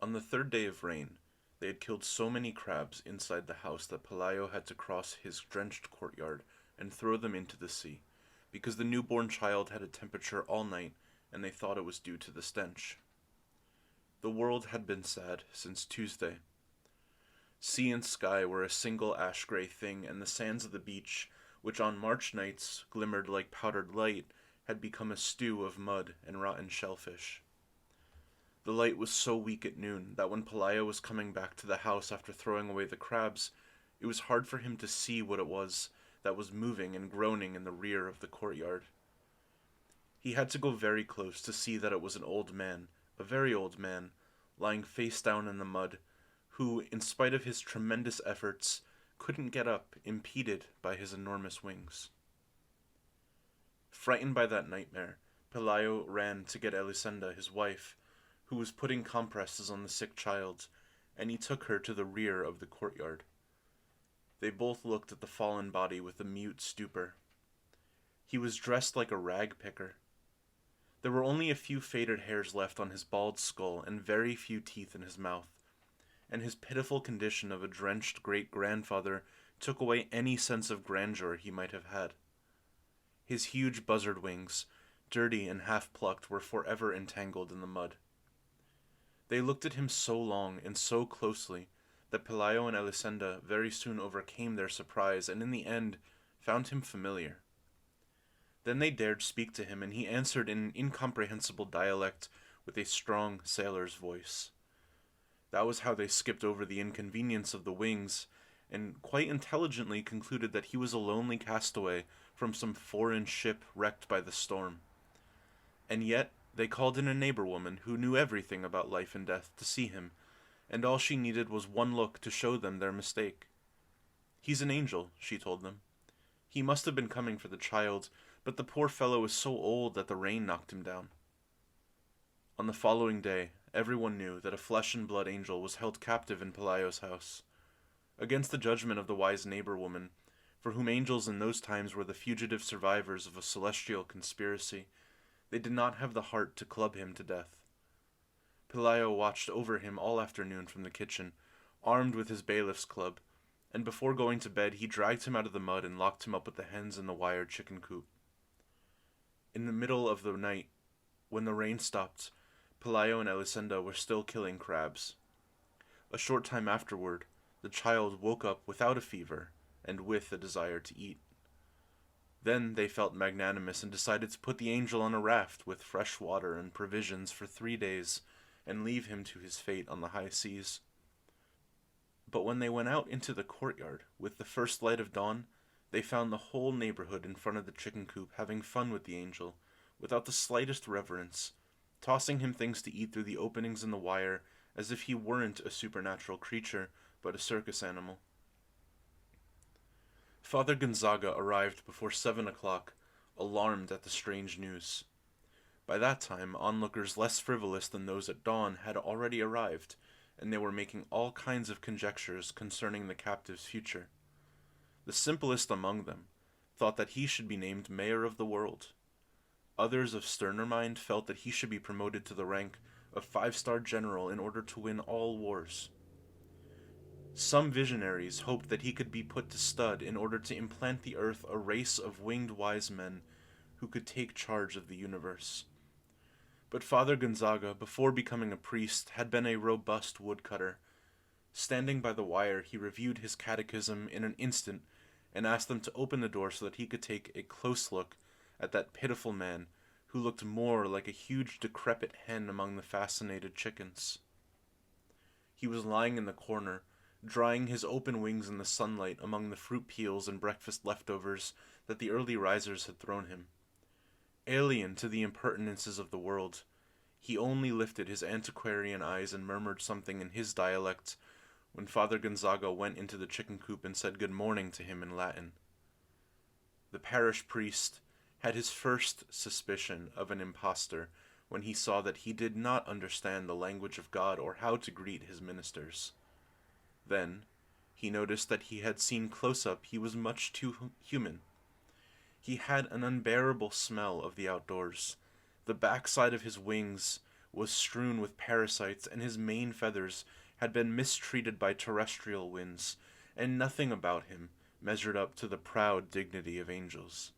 On the third day of rain, they had killed so many crabs inside the house that Pelayo had to cross his drenched courtyard and throw them into the sea, because the newborn child had a temperature all night, and they thought it was due to the stench. The world had been sad since Tuesday. Sea and sky were a single ash-gray thing, and the sands of the beach, which on March nights glimmered like powdered light, had become a stew of mud and rotten shellfish. The light was so weak at noon that when Pelayo was coming back to the house after throwing away the crabs, it was hard for him to see what it was that was moving and groaning in the rear of the courtyard. He had to go very close to see that it was an old man, a very old man, lying face down in the mud, who, in spite of his tremendous efforts, couldn't get up, impeded by his enormous wings. Frightened by that nightmare, Pelayo ran to get Elisenda, his wife, who was putting compresses on the sick child, and he took her to the rear of the courtyard. They both looked at the fallen body with a mute stupor. He was dressed like a rag picker. There were only a few faded hairs left on his bald skull and very few teeth in his mouth, and his pitiful condition of a drenched great-grandfather took away any sense of grandeur he might have had. His huge buzzard wings, dirty and half-plucked, were forever entangled in the mud. They looked at him so long and so closely that Pelayo and Elisenda very soon overcame their surprise and in the end found him familiar. Then they dared speak to him, and he answered in an incomprehensible dialect with a strong sailor's voice. That was how they skipped over the inconvenience of the wings, and quite intelligently concluded that he was a lonely castaway from some foreign ship wrecked by the storm. And yet they called in a neighbor woman who knew everything about life and death to see him, and all she needed was one look to show them their mistake. "He's an angel," she told them. "He must have been coming for the child, but the poor fellow is so old that the rain knocked him down." On the following day, everyone knew that a flesh-and-blood angel was held captive in Pelayo's house. Against the judgment of the wise neighbor woman, for whom angels in those times were the fugitive survivors of a celestial conspiracy, they did not have the heart to club him to death. Pelayo watched over him all afternoon from the kitchen, armed with his bailiff's club, and before going to bed he dragged him out of the mud and locked him up with the hens in the wire chicken coop. In the middle of the night, when the rain stopped, Pelayo and Elisenda were still killing crabs. A short time afterward, the child woke up without a fever and with a desire to eat. Then they felt magnanimous and decided to put the angel on a raft with fresh water and provisions for 3 days and leave him to his fate on the high seas. But when they went out into the courtyard with the first light of dawn, they found the whole neighborhood in front of the chicken coop having fun with the angel, without the slightest reverence, tossing him things to eat through the openings in the wire as if he weren't a supernatural creature, but a circus animal. Father Gonzaga arrived before 7 o'clock, alarmed at the strange news. By that time, onlookers less frivolous than those at dawn had already arrived, and they were making all kinds of conjectures concerning the captive's future. The simplest among them thought that he should be named mayor of the world. Others of sterner mind felt that he should be promoted to the rank of 5-star general in order to win all wars. Some visionaries hoped that he could be put to stud in order to implant the earth a race of winged wise men who could take charge of the universe. But Father Gonzaga, before becoming a priest, had been a robust woodcutter. Standing by the wire, he reviewed his catechism in an instant and asked them to open the door so that he could take a close look at that pitiful man who looked more like a huge decrepit hen among the fascinated chickens. He was lying in the corner, drying his open wings in the sunlight among the fruit peels and breakfast leftovers that the early risers had thrown him. Alien to the impertinences of the world, he only lifted his antiquarian eyes and murmured something in his dialect when Father Gonzaga went into the chicken coop and said good morning to him in Latin. The parish priest had his first suspicion of an impostor when he saw that he did not understand the language of God or how to greet his ministers. Then he noticed that he had seen close up he was much too human. He had an unbearable smell of the outdoors. The backside of his wings was strewn with parasites, and his main feathers had been mistreated by terrestrial winds, and nothing about him measured up to the proud dignity of angels.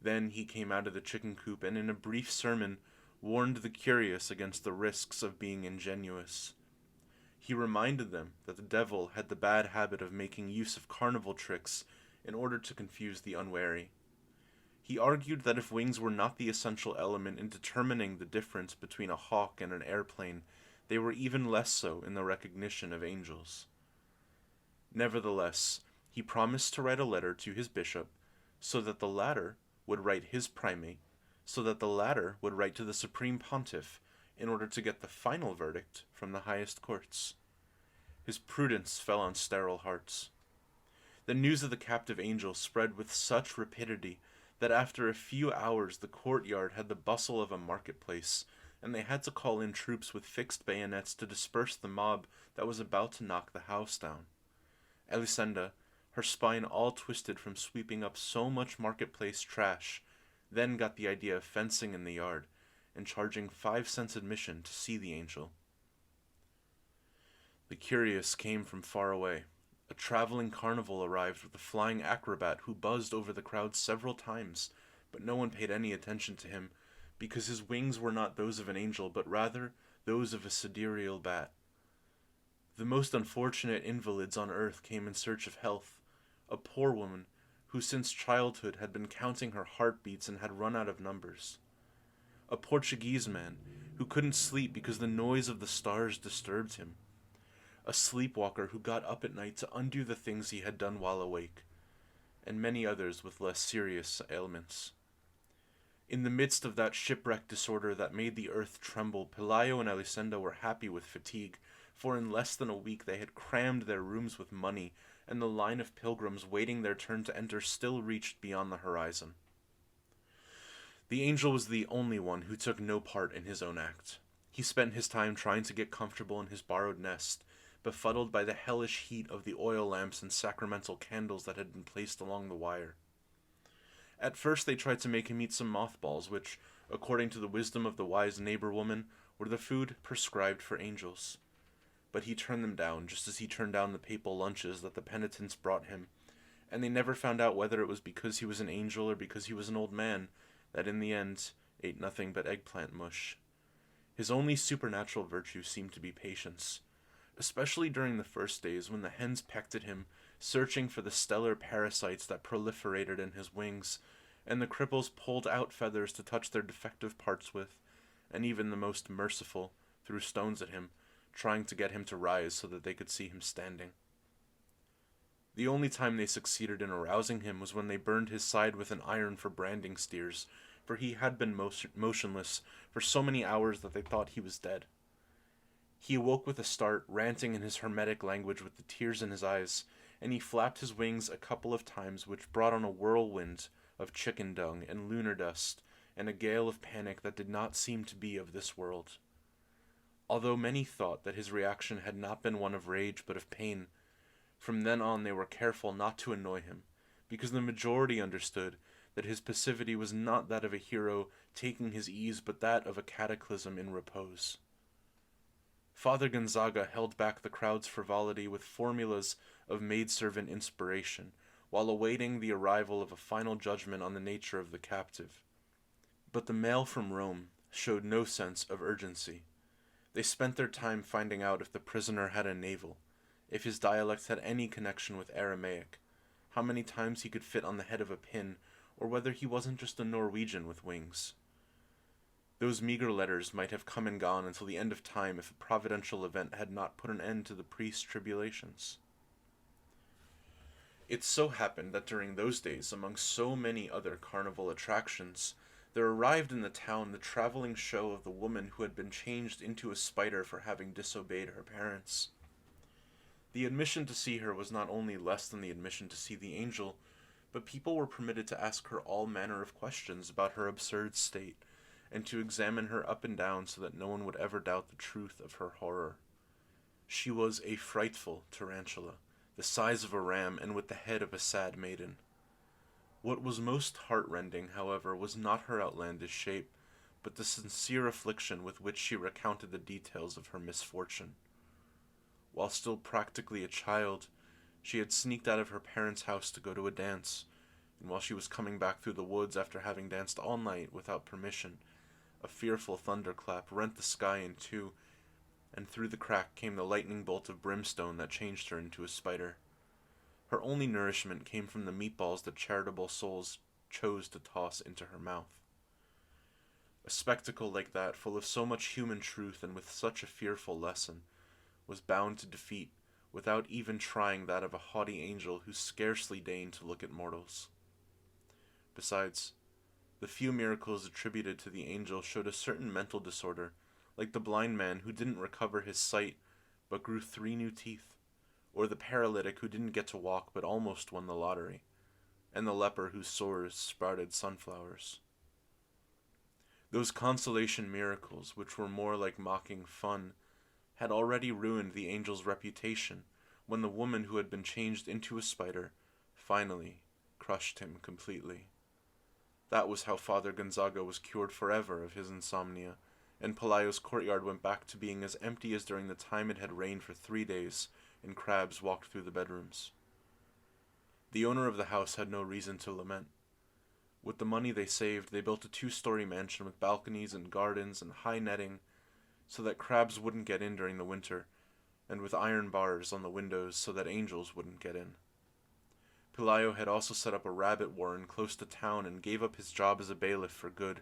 Then he came out of the chicken coop and in a brief sermon warned the curious against the risks of being ingenuous. He reminded them that the devil had the bad habit of making use of carnival tricks in order to confuse the unwary. He argued that if wings were not the essential element in determining the difference between a hawk and an airplane, they were even less so in the recognition of angels. Nevertheless, he promised to write a letter to his bishop, so that the latter would write his primate, so that the latter would write to the supreme pontiff, in order to get the final verdict from the highest courts. His prudence fell on sterile hearts. The news of the captive angel spread with such rapidity that after a few hours the courtyard had the bustle of a marketplace, and they had to call in troops with fixed bayonets to disperse the mob that was about to knock the house down. Elisenda, her spine all twisted from sweeping up so much marketplace trash, then got the idea of fencing in the yard and charging 5 cents admission to see the angel. The curious came from far away. A traveling carnival arrived with a flying acrobat who buzzed over the crowd several times, but no one paid any attention to him, because his wings were not those of an angel, but rather those of a sidereal bat. The most unfortunate invalids on earth came in search of health, a poor woman who since childhood had been counting her heartbeats and had run out of numbers. A Portuguese man who couldn't sleep because the noise of the stars disturbed him. A sleepwalker who got up at night to undo the things he had done while awake, and many others with less serious ailments. In the midst of that shipwreck disorder that made the earth tremble, Pelayo and Elisenda were happy with fatigue, for in less than a week they had crammed their rooms with money, and the line of pilgrims waiting their turn to enter still reached beyond the horizon. The angel was the only one who took no part in his own act. He spent his time trying to get comfortable in his borrowed nest, befuddled by the hellish heat of the oil lamps and sacramental candles that had been placed along the wire. At first they tried to make him eat some mothballs, which, according to the wisdom of the wise neighbor woman, were the food prescribed for angels. But he turned them down, just as he turned down the papal lunches that the penitents brought him, and they never found out whether it was because he was an angel or because he was an old man, that in the end ate nothing but eggplant mush. His only supernatural virtue seemed to be patience, especially during the first days when the hens pecked at him, searching for the stellar parasites that proliferated in his wings, and the cripples pulled out feathers to touch their defective parts with, and even the most merciful threw stones at him, trying to get him to rise so that they could see him standing. The only time they succeeded in arousing him was when they burned his side with an iron for branding steers, for he had been motionless for so many hours that they thought he was dead. He awoke with a start, ranting in his hermetic language with the tears in his eyes, and he flapped his wings a couple of times, which brought on a whirlwind of chicken dung and lunar dust, and a gale of panic that did not seem to be of this world. Although many thought that his reaction had not been one of rage but of pain, from then on they were careful not to annoy him, because the majority understood that his passivity was not that of a hero taking his ease, but that of a cataclysm in repose. Father Gonzaga held back the crowd's frivolity with formulas of maidservant inspiration, while awaiting the arrival of a final judgment on the nature of the captive. But the mail from Rome showed no sense of urgency. They spent their time finding out if the prisoner had a navel, if his dialect had any connection with Aramaic, how many times he could fit on the head of a pin, or whether he wasn't just a Norwegian with wings. Those meager letters might have come and gone until the end of time if a providential event had not put an end to the priest's tribulations. It so happened that during those days, among so many other carnival attractions, there arrived in the town the traveling show of the woman who had been changed into a spider for having disobeyed her parents. The admission to see her was not only less than the admission to see the angel, but people were permitted to ask her all manner of questions about her absurd state, and to examine her up and down so that no one would ever doubt the truth of her horror. She was a frightful tarantula, the size of a ram and with the head of a sad maiden. What was most heart-rending, however, was not her outlandish shape, but the sincere affliction with which she recounted the details of her misfortune. While still practically a child, she had sneaked out of her parents' house to go to a dance, and while she was coming back through the woods after having danced all night without permission, a fearful thunderclap rent the sky in two, and through the crack came the lightning bolt of brimstone that changed her into a spider. Her only nourishment came from the meatballs that charitable souls chose to toss into her mouth. A spectacle like that, full of so much human truth and with such a fearful lesson, was bound to defeat, without even trying, that of a haughty angel who scarcely deigned to look at mortals. Besides, the few miracles attributed to the angel showed a certain mental disorder, like the blind man who didn't recover his sight but grew 3 new teeth, or the paralytic who didn't get to walk but almost won the lottery, and the leper whose sores sprouted sunflowers. Those consolation miracles, which were more like mocking fun, had already ruined the angel's reputation when the woman who had been changed into a spider finally crushed him completely. That was how Father Gonzaga was cured forever of his insomnia, and Pelayo's courtyard went back to being as empty as during the time it had rained for 3 days and crabs walked through the bedrooms. The owner of the house had no reason to lament. With the money they saved, they built a 2-story mansion with balconies and gardens and high netting so that crabs wouldn't get in during the winter, and with iron bars on the windows so that angels wouldn't get in. Pelayo had also set up a rabbit warren close to town and gave up his job as a bailiff for good,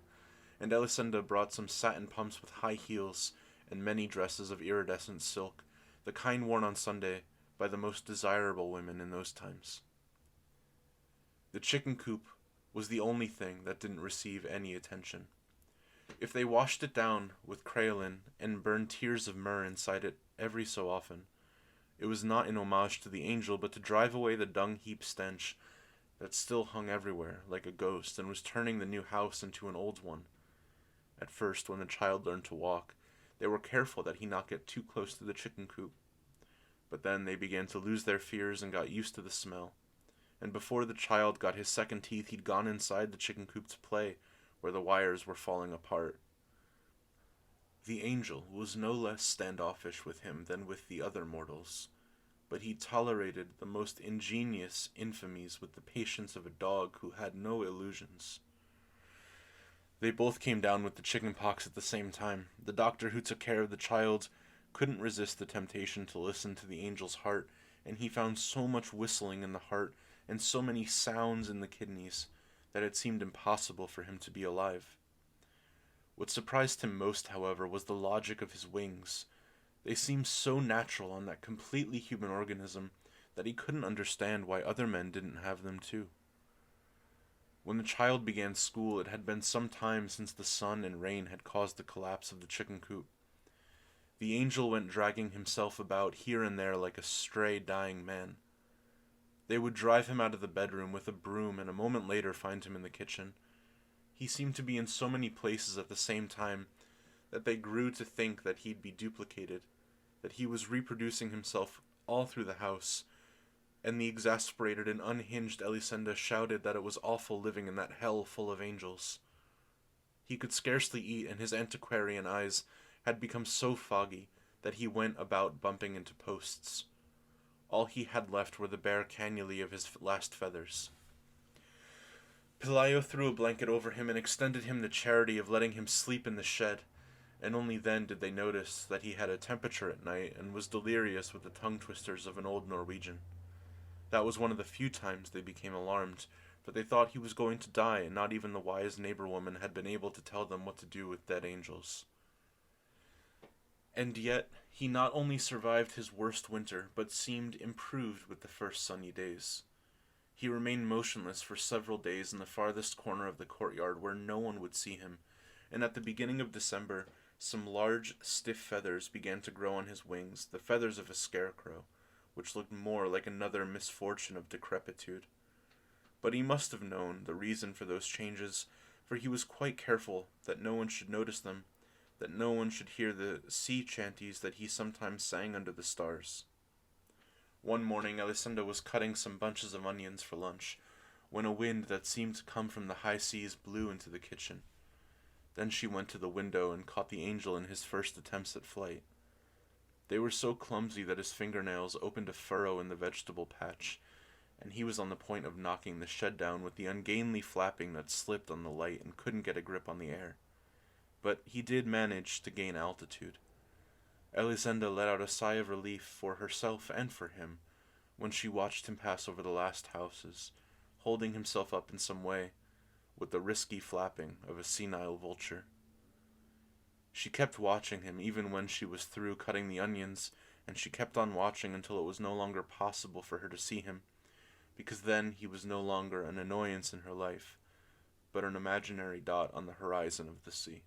and Elisenda brought some satin pumps with high heels and many dresses of iridescent silk, the kind worn on Sunday by the most desirable women in those times. The chicken coop was the only thing that didn't receive any attention. If they washed it down with craolin and burned tears of myrrh inside it every so often, it was not in homage to the angel, but to drive away the dung-heap stench that still hung everywhere like a ghost and was turning the new house into an old one. At first, when the child learned to walk, they were careful that he not get too close to the chicken coop. But then they began to lose their fears and got used to the smell. And before the child got his second teeth, he'd gone inside the chicken coop to play, where the wires were falling apart. The angel was no less standoffish with him than with the other mortals, but he tolerated the most ingenious infamies with the patience of a dog who had no illusions. They both came down with the chicken pox at the same time. The doctor who took care of the child couldn't resist the temptation to listen to the angel's heart, and he found so much whistling in the heart and so many sounds in the kidneys that it seemed impossible for him to be alive. What surprised him most, however, was the logic of his wings. They seemed so natural on that completely human organism that he couldn't understand why other men didn't have them too. When the child began school, it had been some time since the sun and rain had caused the collapse of the chicken coop. The angel went dragging himself about here and there like a stray dying man. They would drive him out of the bedroom with a broom and a moment later find him in the kitchen. He seemed to be in so many places at the same time that they grew to think that he'd be duplicated, that he was reproducing himself all through the house, and the exasperated and unhinged Elisenda shouted that it was awful living in that hell full of angels. He could scarcely eat, and his antiquarian eyes had become so foggy that he went about bumping into posts. All he had left were the bare cannulae of his last feathers. Pelayo threw a blanket over him and extended him the charity of letting him sleep in the shed, and only then did they notice that he had a temperature at night and was delirious with the tongue twisters of an old Norwegian. That was one of the few times they became alarmed, for they thought he was going to die, and not even the wise neighbor woman had been able to tell them what to do with dead angels. And yet, he not only survived his worst winter, but seemed improved with the first sunny days. He remained motionless for several days in the farthest corner of the courtyard where no one would see him, and at the beginning of December, some large, stiff feathers began to grow on his wings, the feathers of a scarecrow, which looked more like another misfortune of decrepitude. But he must have known the reason for those changes, for he was quite careful that no one should notice them, that no one should hear the sea chanties that he sometimes sang under the stars. One morning, Elisenda was cutting some bunches of onions for lunch, when a wind that seemed to come from the high seas blew into the kitchen. Then she went to the window and caught the angel in his first attempts at flight. They were so clumsy that his fingernails opened a furrow in the vegetable patch, and he was on the point of knocking the shed down with the ungainly flapping that slipped on the light and couldn't get a grip on the air. But he did manage to gain altitude. Elisenda let out a sigh of relief for herself and for him when she watched him pass over the last houses, holding himself up in some way, with the risky flapping of a senile vulture. She kept watching him even when she was through cutting the onions, and she kept on watching until it was no longer possible for her to see him, because then he was no longer an annoyance in her life, but an imaginary dot on the horizon of the sea.